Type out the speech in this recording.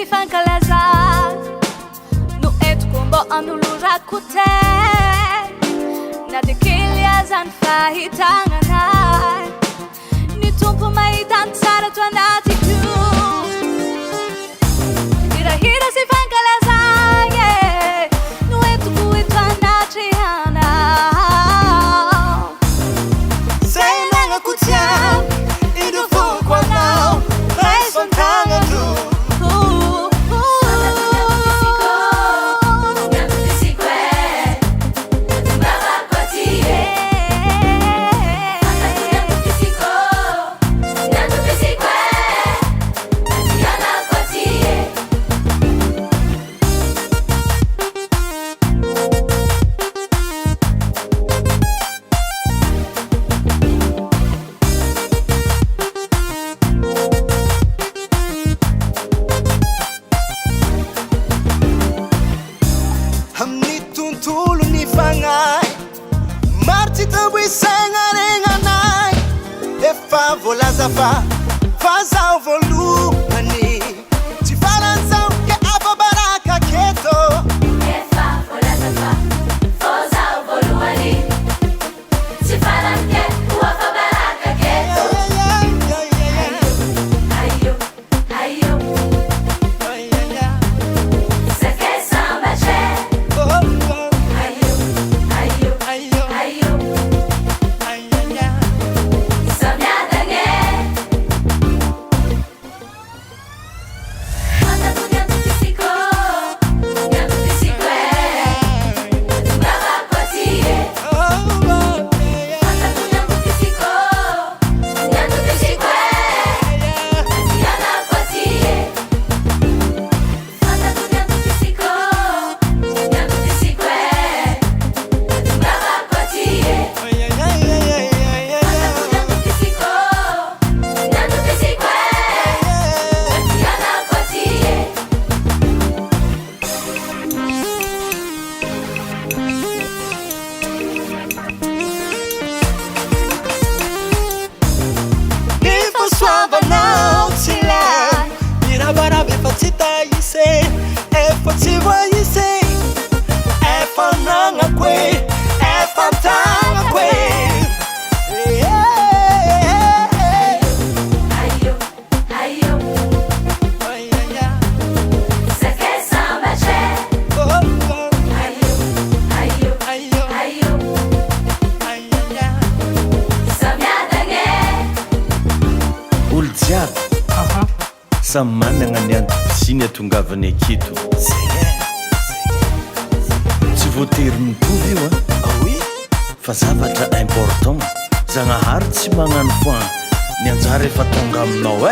si fankalazar no entiko mbo anulurako tay na dia kely aza ny fahitagnanay ny tompo mahita ny tsara to anatiko hirahira sy fankalazar no entiko eto anatrihanao zay nagnako tiao indofoko anao raiso an-tagnandro Volazafa fazao volumani ti faranzao ke aba baraka keto efa volazafa fazao volumani ti faranke aba baraka keto ayo ayo sake samba che ayo ayo ayo ayo samy managna ny antom-pisiny atongavany aketo tsy voatery mitovy io fa zavatra important zagnahary tsy magnano foagna ny anjara efa tonga aminao